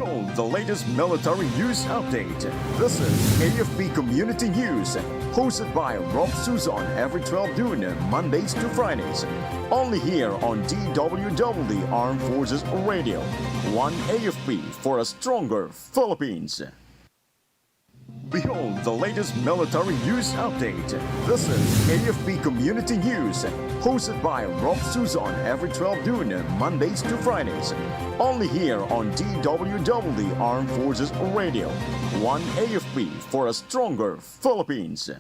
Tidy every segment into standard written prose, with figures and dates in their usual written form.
Behold the latest military news update. This is AFP Community News, hosted by Rob Suzon every 12 noon, Mondays to Fridays. Only here on DWDD Armed Forces Radio. One AFP for a stronger Philippines. Behold the latest military news update. This is AFP Community News, hosted by Rob Suzon every 12 noon, Mondays to Fridays. Only here on DWDD Armed Forces Radio. One AFP for a stronger Philippines.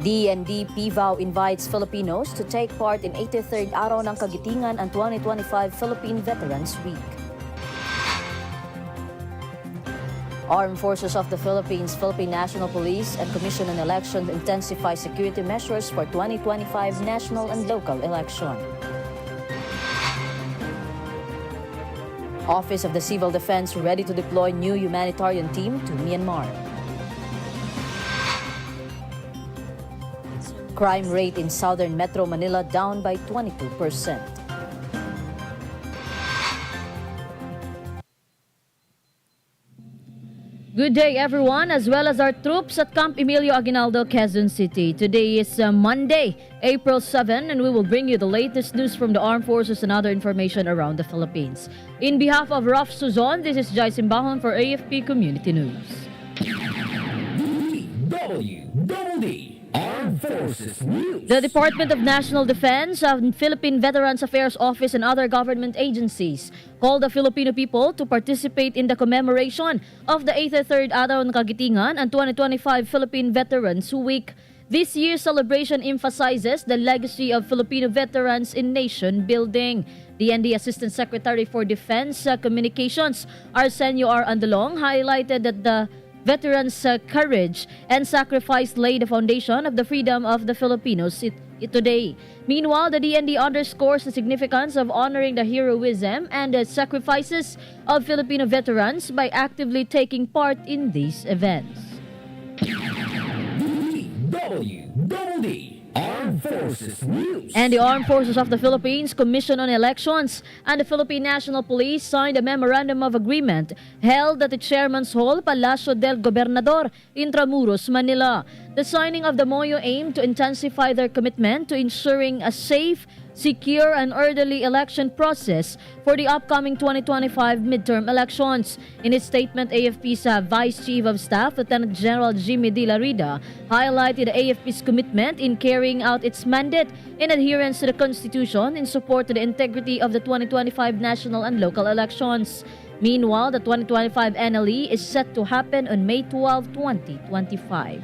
DND PVAU invites Filipinos to take part in 83rd Araw ng Kagitingan and 2025 Philippine Veterans Week. Armed Forces of the Philippines, Philippine National Police, and Commission on Elections intensify security measures for 2025 national and local election. Office of the Civil Defense ready to deploy new humanitarian team to Myanmar. Crime rate in southern Metro Manila down by 22%. Good day everyone, as well as our troops at Camp Emilio Aguinaldo, Quezon City. Today is Monday, April 7, and we will bring you the latest news from the armed forces and other information around the Philippines. In behalf of Raf Suzon, this is Jai Simbahon for AFP Community News. DWDD Armed Forces News. The Department of National Defense, Philippine Veterans Affairs Office, and other government agencies called the Filipino people to participate in the commemoration of the 83rd Araw ng Kagitingan and 2025 Philippine Veterans Week. This year's celebration emphasizes the legacy of Filipino veterans in nation building. The ND Assistant Secretary for Defense Communications, Arsenio R. Andalong, highlighted that the veterans' courage and sacrifice laid the foundation of the freedom of the Filipinos today. Meanwhile, the DND underscores the significance of honoring the heroism and the sacrifices of Filipino veterans by actively taking part in these events. DWDD Armed Forces News. And the Armed Forces of the Philippines, Commission on Elections, and the Philippine National Police signed a Memorandum of Agreement held at the Chairman's Hall, Palacio del Gobernador, Intramuros, Manila. The signing of the MOYO aimed to intensify their commitment to ensuring a safe, secure, and orderly election process for the upcoming 2025 midterm elections. In his statement, AFP's Vice Chief of Staff, Lieutenant General Jimmy De La Rida, highlighted AFP's commitment in carrying out its mandate in adherence to the Constitution in support to the integrity of the 2025 national and local elections. Meanwhile, the 2025 NLE is set to happen on May 12, 2025.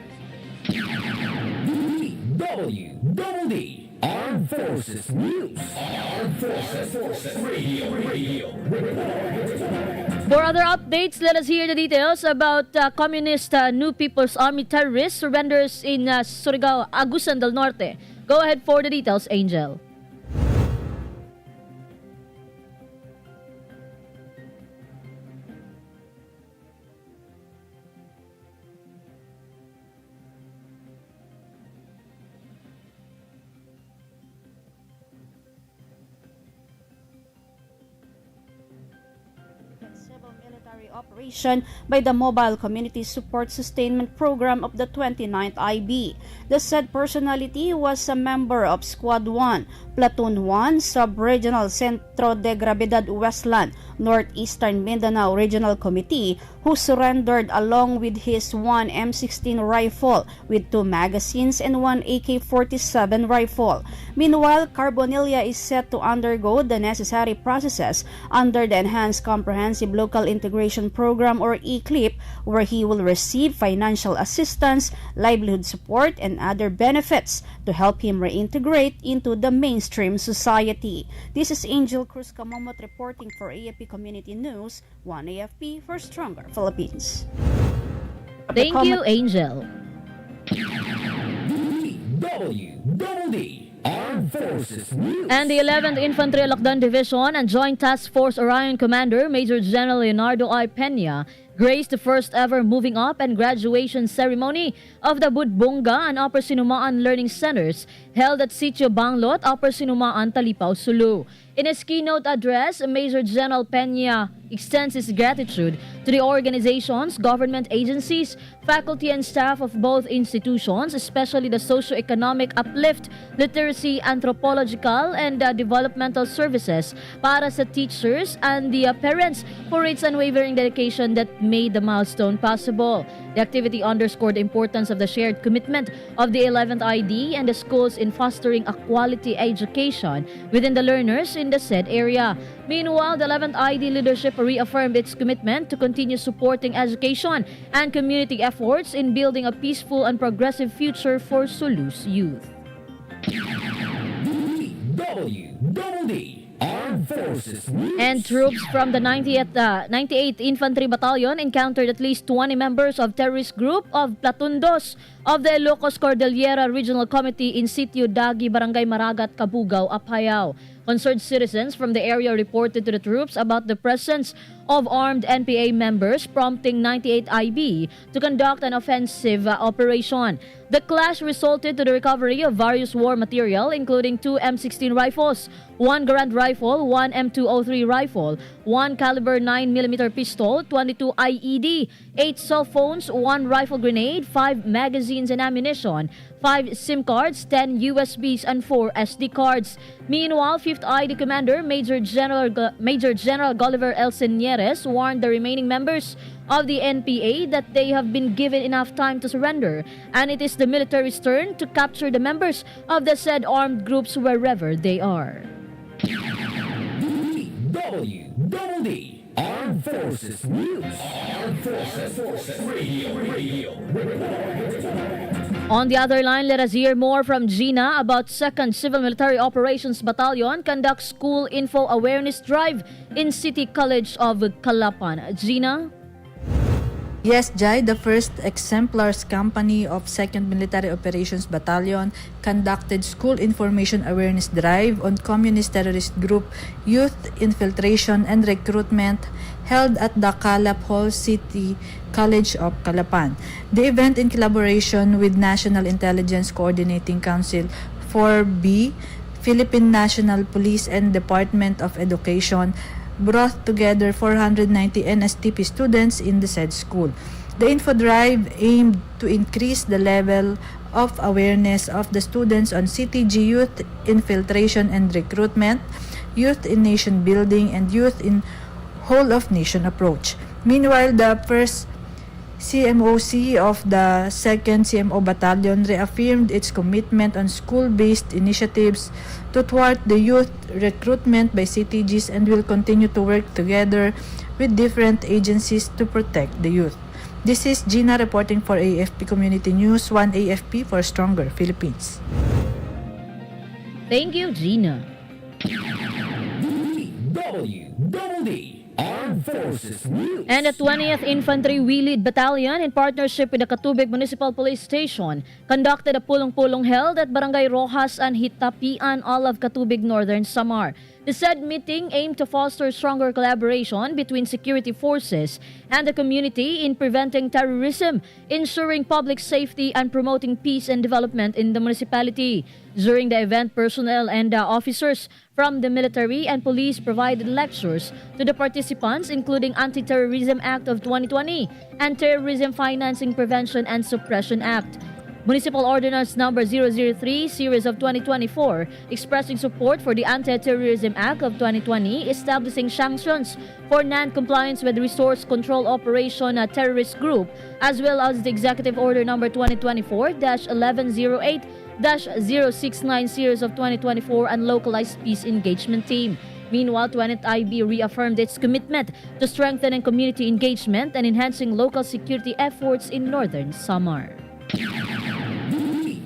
DWDD Armed Forces News. Armed Forces Radio. For other updates, let us hear the details about Communist New People's Army terrorist surrenders in Surigao, Agusan del Norte. Go ahead for the details, Angel. Operation by the Mobile Community Support Sustainment Program of the 29th IB. The said personality was a member of Squad 1, Platoon 1, Sub-Regional Centro de Gravedad Westland, Northeastern Mindanao Regional Committee, who surrendered along with his 1 M16 rifle with 2 magazines and 1 AK-47 rifle. Meanwhile, Carbonilla is set to undergo the necessary processes under the Enhanced Comprehensive Local Integration Program or ECLIP, where he will receive financial assistance, livelihood support, and other benefits to help him reintegrate into the mainstream society. This is Angel Cruz Camomot reporting for AFP Community News, 1 AFP for Stronger Philippines. Thank you, Angel. DWDD Armed Forces News. And the 11th Infantry Alakdan Division and Joint Task Force Orion Commander Major General Leonardo I. Peña graced the first ever moving up and graduation ceremony of the Budbonga and Upper Sinumaan Learning Centers held at Sitio Banglot, Upper Sinumaan, Talipao, Sulu. In his keynote address, Major General Peña extends his gratitude to the organizations, government agencies, faculty and staff of both institutions, especially the socio-economic uplift, literacy, anthropological, and developmental services para sa teachers and the parents for its unwavering dedication that made the milestone possible. The activity underscored the importance of the shared commitment of the 11th ID and the schools in fostering a quality education within the learners in the said area. Meanwhile, the 11th ID leadership reaffirmed its commitment to continue supporting education and community efforts in building a peaceful and progressive future for Sulu's youth. DWDD Armed Forces News. And troops from the 98th Infantry Battalion encountered at least 20 members of terrorist group of Platoon 2 of the Ilocos Cordillera Regional Committee in Sitio Dagi, Barangay Maragat, Cabugao, Apayao. Concerned citizens from the area reported to the troops about the presence of armed NPA members, prompting 98 IB to conduct an offensive operation. The clash resulted to the recovery of various war material, including 2 M16 rifles, 1 Garand rifle, 1 M203 rifle, 1 caliber 9mm pistol, 22 IED, 8 cell phones, 1 rifle grenade, 5 magazines and ammunition, 5 SIM cards, 10 USBs, and 4 SD cards. Meanwhile, 5th ID Commander Major General Gulliver L. Senieres warned the remaining members of the NPA that they have been given enough time to surrender, and it is the military's turn to capture the members of the said armed groups wherever they are. DWDD Armed Forces News. Armed Forces Radio. On the other line, let us hear more from Gina about 2nd Civil Military Operations Battalion conducts school info awareness drive in City College of Calapan. Gina? Yes, Jai, the first exemplars company of 2nd Military Operations Battalion conducted school information awareness drive on communist terrorist group youth infiltration and recruitment held at the Calap Hall City College of Calapan. The event, in collaboration with National Intelligence Coordinating Council 4B, Philippine National Police and Department of Education, brought together 490 NSTP students in the said school. The info drive aimed to increase the level of awareness of the students on CTG youth infiltration and recruitment, youth in nation building, and youth in whole of nation approach. Meanwhile, the first CMOC of the 2nd CMO Battalion reaffirmed its commitment on school-based initiatives to thwart the youth recruitment by CTGs and will continue to work together with different agencies to protect the youth. This is Gina reporting for AFP Community News, 1 AFP for Stronger Philippines. Thank you, Gina. DWDD Armed Forces News. And the 20th Infantry Wheeled Battalion, in partnership with the Katubig Municipal Police Station, conducted a pulong-pulong held at Barangay Rojas and Hitapian, all of Katubig, Northern Samar. The said meeting aimed to foster stronger collaboration between security forces and the community in preventing terrorism, ensuring public safety, and promoting peace and development in the municipality. During the event, personnel and officers from the military and police provided lectures to the participants, including Anti-Terrorism Act of 2020 and Terrorism Financing Prevention and Suppression Act. Municipal Ordinance Number 003, Series of 2024, expressing support for the Anti-Terrorism Act of 2020, establishing sanctions for non-compliance with Resource Control Operation Terrorist Group, as well as the Executive Order Number 2024-1108-069 Series of 2024 and Localized Peace Engagement Team. Meanwhile, 20th IB reaffirmed its commitment to strengthening community engagement and enhancing local security efforts in Northern Samar.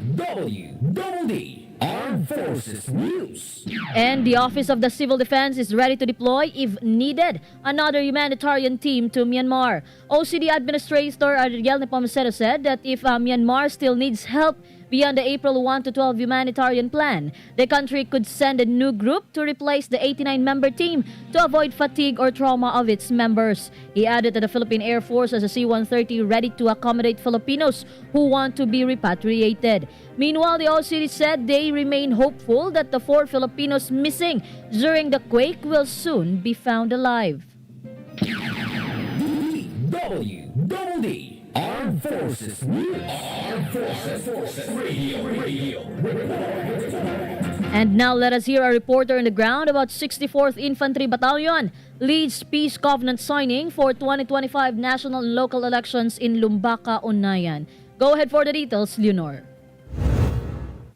DWDD Armed Forces News. And the Office of the Civil Defense is ready to deploy, if needed, another humanitarian team to Myanmar. OCD Administrator Ariel Nepomuceno said that if Myanmar still needs help Beyond the April 1 to 12 humanitarian plan, the country could send a new group to replace the 89-member team to avoid fatigue or trauma of its members. He added that the Philippine Air Force has a C-130 ready to accommodate Filipinos who want to be repatriated. Meanwhile, the OCD said they remain hopeful that the 4 Filipinos missing during the quake will soon be found alive. DWDD Armed Forces News. Armed Forces Radio. And now let us hear a reporter on the ground about 64th Infantry Battalion leads peace covenant signing for 2025 national and local elections in Lumbaca, Unayan. Go ahead for the details, Leonor.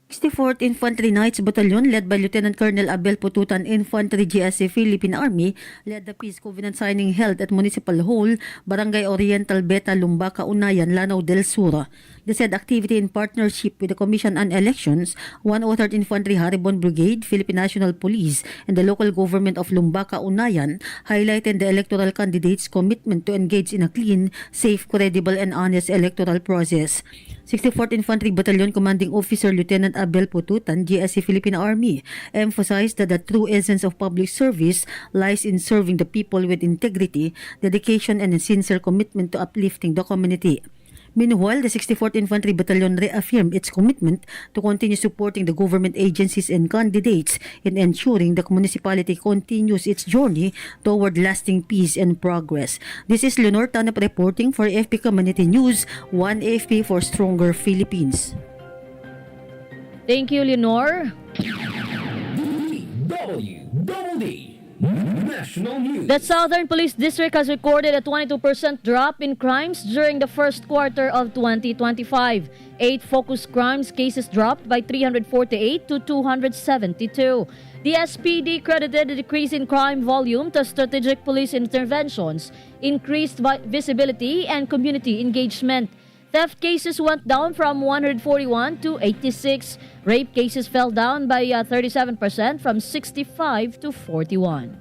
64th Infantry Knights Battalion, led by Lieutenant Colonel Abel Pututan, Infantry GSA Philippine Army, led the peace covenant signing held at Municipal Hall, Barangay Oriental Beta, Lumbaca, Unayan, Lanao del Sur. The said activity in partnership with the Commission on Elections, 103rd Infantry Haribon Brigade, Philippine National Police, and the local government of Lumbaca, Unayan, highlighted the electoral candidates' commitment to engage in a clean, safe, credible, and honest electoral process. 64th Infantry Battalion Commanding Officer Lieutenant Abel Pututan, GSA Philippine Army, emphasized that the true essence of public service lies in serving the people with integrity, dedication, and a sincere commitment to uplifting the community. Meanwhile, the 64th Infantry Battalion reaffirmed its commitment to continue supporting the government agencies and candidates in ensuring the municipality continues its journey toward lasting peace and progress. This is Leonor Tanap reporting for AFP Community News, 1 AFP for Stronger Philippines. Thank you, Leonor. DWDD National News. The Southern Police District has recorded a 22% drop in crimes during the first quarter of 2025. 8 focused crimes cases dropped by 348 to 272. The SPD credited the decrease in crime volume to strategic police interventions, increased visibility, and community engagement. Theft cases went down from 141 to 86. Rape cases fell down by 37% from 65 to 41.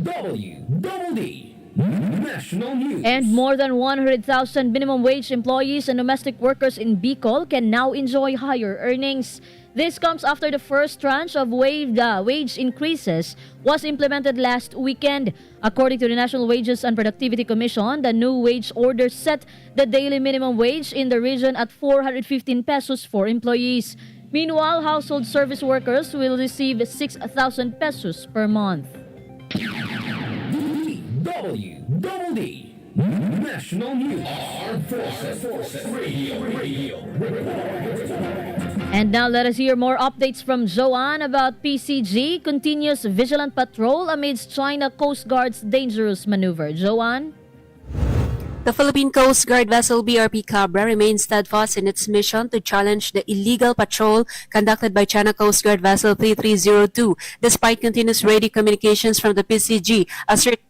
DWDD National News. And more than 100,000 minimum wage employees and domestic workers in Bicol can now enjoy higher earnings. This comes after the first tranche of wage increases was implemented last weekend. According to the National Wages and Productivity Commission, the new wage order set the daily minimum wage in the region at 415 pesos for employees. Meanwhile, household service workers will receive 6,000 pesos per month. DWDD National News. Armed Forces Radio. And now let us hear more updates from Joanne about PCG continues vigilant patrol amidst China Coast Guard's dangerous maneuver. Joanne? The Philippine Coast Guard vessel BRP Cabra remains steadfast in its mission to challenge the illegal patrol conducted by China Coast Guard vessel 3302, despite continuous radio communications from the PCG asserting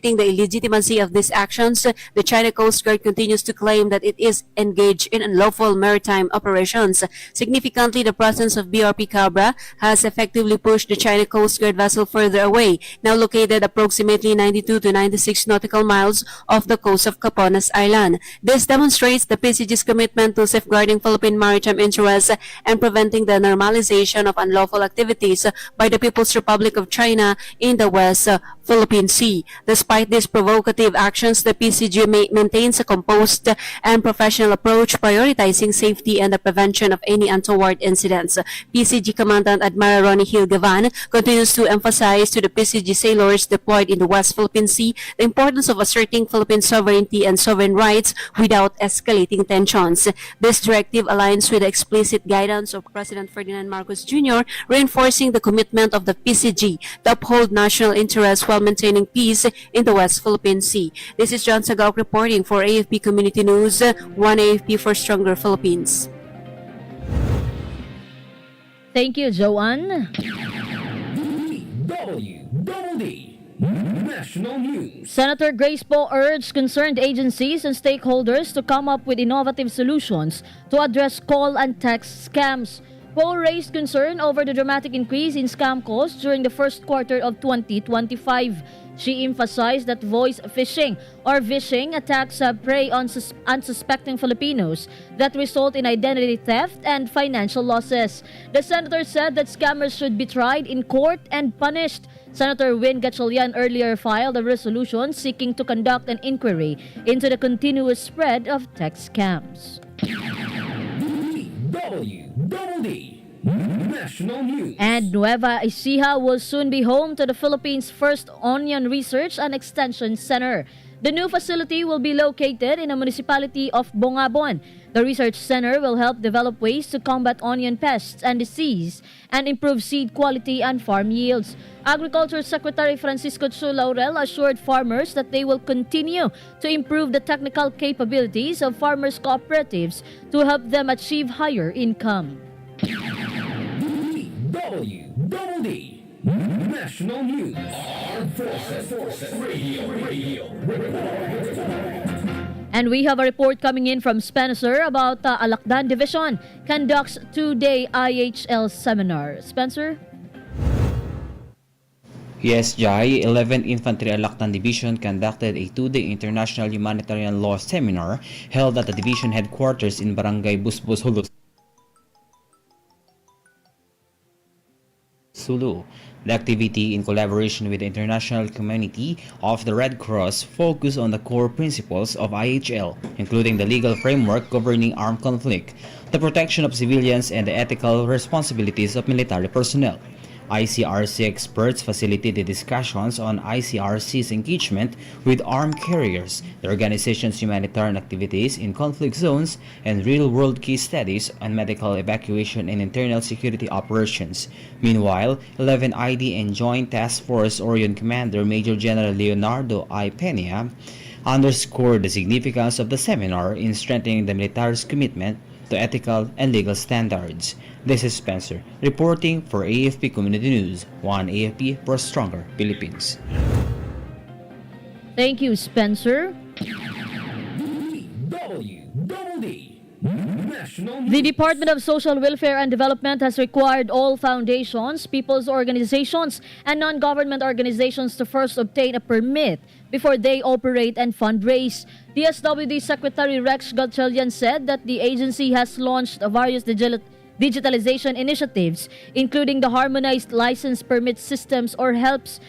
the illegitimacy of these actions. The China Coast Guard continues to claim that it is engaged in unlawful maritime operations. Significantly, the presence of BRP Cabra has effectively pushed the China Coast Guard vessel further away, now located approximately 92 to 96 nautical miles off the coast of Capones Island. This demonstrates the PCG's commitment to safeguarding Philippine maritime interests and preventing the normalization of unlawful activities by the People's Republic of China in the West Philippine Sea. Despite these provocative actions, the PCG maintains a composed and professional approach, prioritizing safety and the prevention of any untoward incidents. PCG Commandant Admiral Ronnie Hill Gavan continues to emphasize to the PCG sailors deployed in the West Philippine Sea the importance of asserting Philippine sovereignty and sovereign rights without escalating tensions. This directive aligns with the explicit guidance of President Ferdinand Marcos Jr., reinforcing the commitment of the PCG to uphold national interests while maintaining peace in the West Philippine Sea. This is John Sagao reporting for AFP Community News, 1 AFP for Stronger Philippines. Thank you, Joanne. DWDD National News. Senator Grace Poe urged concerned agencies and stakeholders to come up with innovative solutions to address call and text scams. Poe raised concern over the dramatic increase in scam calls during the first quarter of 2025. She emphasized that voice phishing or vishing attacks prey on unsuspecting Filipinos that result in identity theft and financial losses. The senator said that scammers should be tried in court and punished. Senator Win Gatchalian earlier filed a resolution seeking to conduct an inquiry into the continuous spread of tech scams. DWDD National News. And Nueva Ecija will soon be home to the Philippines' first onion research and extension center. The new facility will be located in the municipality of Bongabon. The research center will help develop ways to combat onion pests and disease and improve seed quality and farm yields. Agriculture Secretary Francisco Chu Laurel assured farmers that they will continue to improve the technical capabilities of farmers' cooperatives to help them achieve higher income. DWDD National News. Armed Forces Radio. And we have a report coming in from Spencer about Alakdan Division conducts two-day IHL seminar. Spencer? Yes, Jai, 11th Infantry Alakdan Division conducted a two-day international humanitarian law seminar held at the division headquarters in Barangay Busbus, Sulu. The activity, in collaboration with the international community of the Red Cross, focused on the core principles of IHL, including the legal framework governing armed conflict, the protection of civilians, and the ethical responsibilities of military personnel. ICRC experts facilitated discussions on ICRC's engagement with armed carriers, the organization's humanitarian activities in conflict zones, and real-world case studies on medical evacuation and internal security operations. Meanwhile, 11 ID and Joint Task Force Orion Commander Major General Leonardo I. Peña underscored the significance of the seminar in strengthening the military's commitment to ethical and legal standards. This is Spencer, reporting for AFP Community News, one AFP for a stronger Philippines. Thank you, Spencer. DWDD National News. The Department of Social Welfare and Development has required all foundations, people's organizations, and non-government organizations to first obtain a permit before they operate and fundraise. DSWD Secretary Rex Gatchalian said that the agency has launched various digitalization initiatives, including the harmonized license permit systems or helps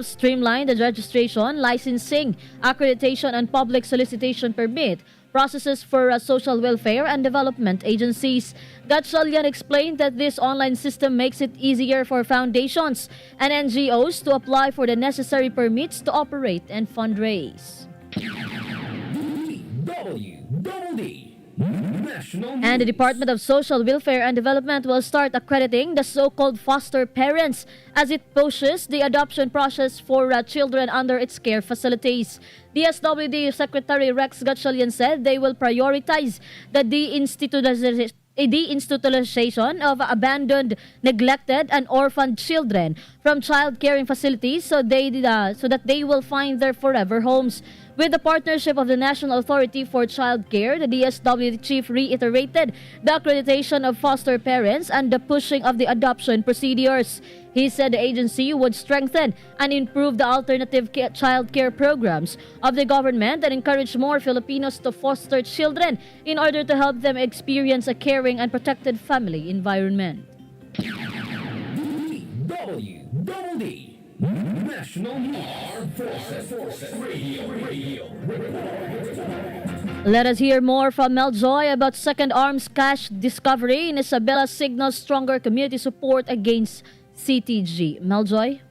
streamline the registration, licensing, accreditation, and public solicitation permit processes for social welfare and development agencies. Gatchalian explained that this online system makes it easier for foundations and NGOs to apply for the necessary permits to operate and fundraise. DWDD National News. And the Department of Social Welfare and Development will start accrediting the so-called foster parents as it pushes the adoption process for children under its care facilities. DSWD Secretary Rex Gatchalian said they will prioritize the deinstitutionalization of abandoned, neglected, and orphaned children from child caring facilities so that they will find their forever homes. With the partnership of the National Authority for Child Care, the DSWD chief reiterated the accreditation of foster parents and the pushing of the adoption procedures. He said the agency would strengthen and improve the alternative child care programs of the government and encourage more Filipinos to foster children in order to help them experience a caring and protected family environment. DWDD National News. Armed Forces Radio. Let us hear more from Mel Joy about second arms cache discovery in Isabela signals stronger community support against CTG. Mel Joy?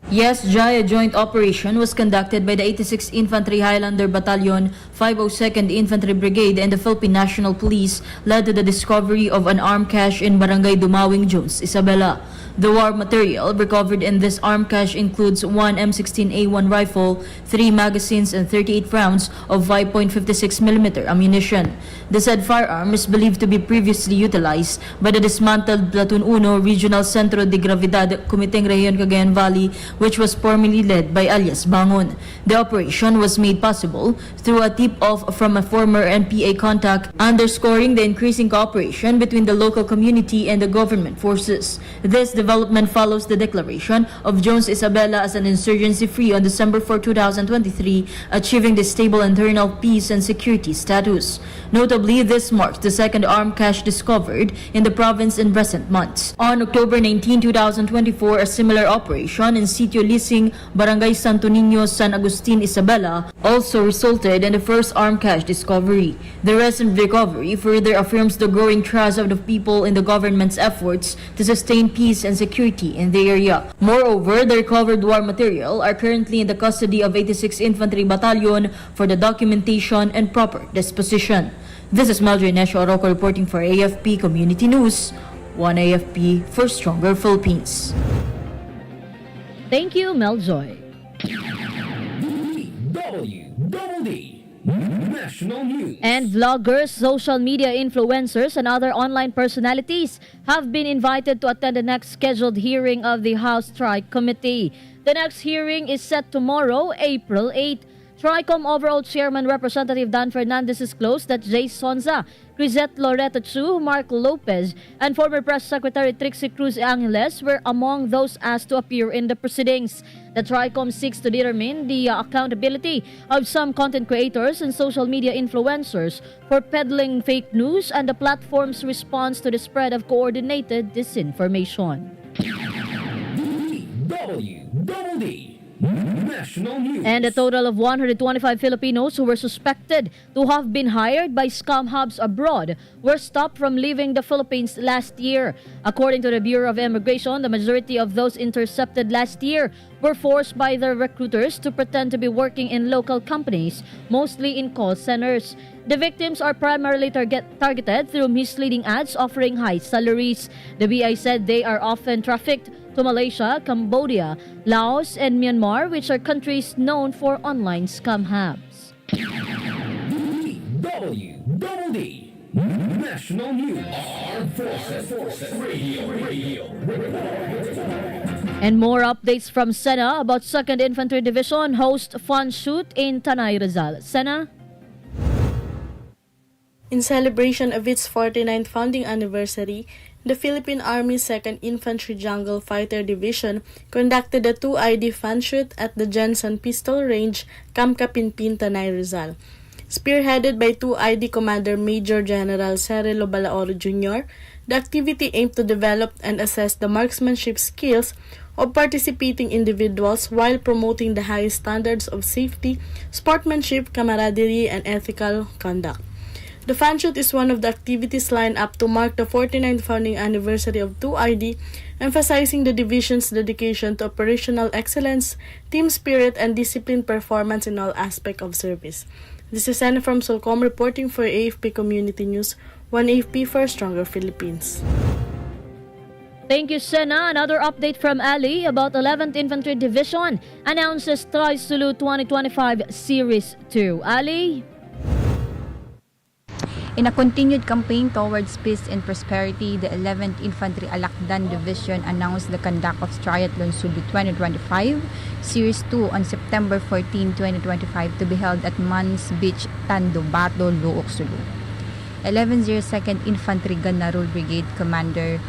Yes, Jai, a joint operation was conducted by the 86th Infantry Highlander Battalion, 502nd Infantry Brigade, and the Philippine National Police led to the discovery of an armed cache in Barangay Dumawing, Jones, Isabela. The war material recovered in this armed cache includes one M16A1 rifle, 3 magazines, and 38 rounds of 5.56mm ammunition. The said firearm is believed to be previously utilized by the dismantled Platoon 1 Regional Centro de Gravidad Comiteng Rehiyon Cagayan Valley, which was formerly led by alias Bangon. The operation was made possible through a tip-off from a former NPA contact, underscoring the increasing cooperation between the local community and the government forces. This development follows the declaration of Jones Isabela as an insurgency-free on December 4, 2023, achieving the stable internal peace and security status. Notably, this marks the second armed cache discovered in the province in recent months. On October 19, 2024, a similar operation in Sitio Lising, Barangay Santo Niño, San Agustin, Isabela, also resulted in the first armed cache discovery. The recent recovery further affirms the growing trust of the people in the government's efforts to sustain peace and security in the area. Moreover, the recovered war material are currently in the custody of 86th Infantry Battalion for the documentation and proper disposition. This is Meljoy Nesho Oroco reporting for AFP Community News, 1 AFP for Stronger Philippines. Thank you, Meljoy. DWDD National News. And vloggers, social media influencers, and other online personalities have been invited to attend the next scheduled hearing of the House Strike Committee. The next hearing is set tomorrow, April 8. TRICOM Overall Chairman Representative Dan Fernandez disclosed that Jay Sonza, Crisette Loretta Chu, Mark Lopez, and former Press Secretary Trixie Cruz Angeles were among those asked to appear in the proceedings. The TRICOM seeks to determine the accountability of some content creators and social media influencers for peddling fake news and the platform's response to the spread of coordinated disinformation. DWDD National News. And a total of 125 Filipinos who were suspected to have been hired by scam hubs abroad were stopped from leaving the Philippines last year. According to the Bureau of Immigration, the majority of those intercepted last year were forced by their recruiters to pretend to be working in local companies, mostly in call centers. The victims are primarily targeted through misleading ads offering high salaries. The BI said they are often trafficked to Malaysia, Cambodia, Laos, and Myanmar, which are countries known for online scam hubs. DWDD National News. Armed Forces Radio. And more updates from Sena about 2nd Infantry Division host fun shoot in Tanay, Rizal. Sena? In celebration of its 49th founding anniversary, the Philippine Army's 2nd Infantry Jungle Fighter Division conducted a 2ID fun shoot at the Jensen Pistol Range, Camp Kapinpin, Tanay, Rizal. Spearheaded by 2ID Commander Major General Cerelo Balaoro Jr., the activity aimed to develop and assess the marksmanship skills of participating individuals while promoting the highest standards of safety, sportsmanship, camaraderie, and ethical conduct. The fan shoot is one of the activities lined up to mark the 49th founding anniversary of 2ID, emphasizing the division's dedication to operational excellence, team spirit, and disciplined performance in all aspects of service. This is Anna from Solcom reporting for AFP Community News, 1 AFP for Stronger Philippines. Thank you, Sena. Another update from Ali about 11th Infantry Division announces Tri-Sulu 2025 Series 2. Ali? In a continued campaign towards peace and prosperity, the 11th Infantry Alakdan Division announced the conduct of Triathlon Sulu 2025 Series 2 on September 14, 2025 to be held at Mans Beach, Tandobato, Luok, Sulu. 1102nd Infantry Ganarul Brigade Commander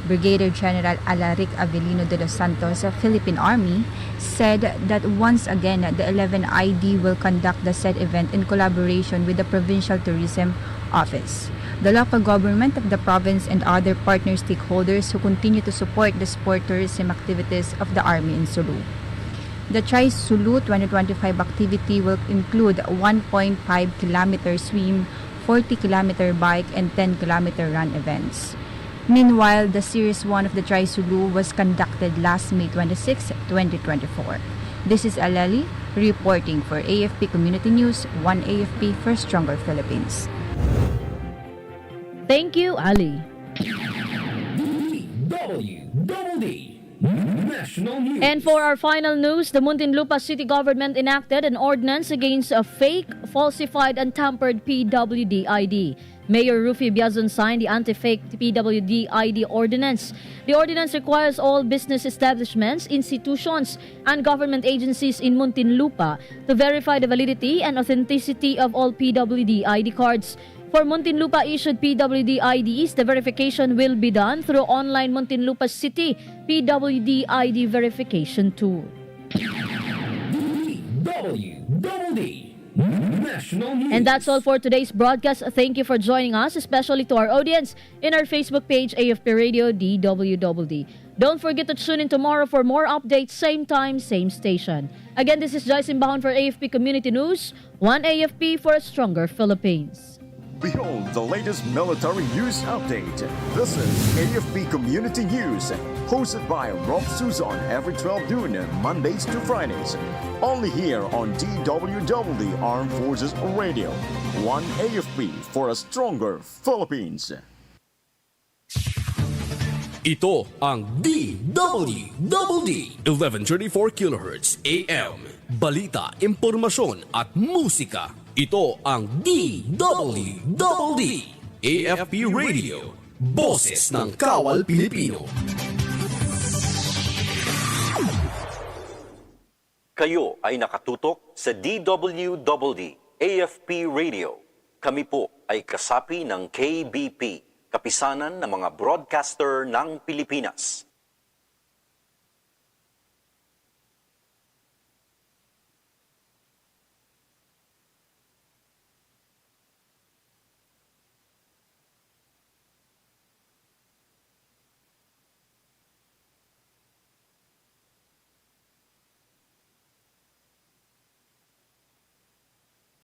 Brigadier General Alaric Avelino de los Santos of Philippine Army said that once again the 11ID will conduct the said event in collaboration with the Provincial Tourism Office, the local government of the province, and other partner stakeholders who continue to support the sport tourism activities of the Army in Sulu. The Tri-Sulu 2025 activity will include a 1.5-kilometer swim, 40-kilometer bike, and 10-kilometer run events. Meanwhile, the Series 1 of the Tri-Sulu was conducted last May 26, 2024. This is Alali reporting for AFP Community News, 1 AFP for Stronger Philippines. Thank you, Ali. DWDD Double D National News. And for our final news, the Muntinlupa City Government enacted an ordinance against a fake, falsified, and tampered PWD ID. Mayor Rufy Biazon signed the anti-fake PWD ID ordinance. The ordinance requires all business establishments, institutions, and government agencies in Muntinlupa to verify the validity and authenticity of all PWD ID cards. For Muntinlupa issued PWD IDs, the verification will be done through online Muntinlupa City PWD ID verification tool. DWDD National News. And that's all for today's broadcast. Thank you for joining us, especially to our audience in our Facebook page, AFP Radio DWDD. Don't forget to tune in tomorrow for more updates, same time, same station. Again, this is Joyce Imbahon for AFP Community News, one AFP for a stronger Philippines. Behold the latest military news update. This is AFP Community News, hosted by Rob Suzon every 12 noon, Mondays to Fridays. Only here on DWDD Armed Forces Radio. One AFP for a stronger Philippines. Ito ang DWDD 1134 kHz AM. Balita, impormasyon at musika. Ito ang DWDD AFP Radio. Boses ng Kawal Pilipino. Kayo ay nakatutok sa DWDD AFP Radio. Kami po ay kasapi ng KBP, Kapisanan ng mga Broadcaster ng Pilipinas.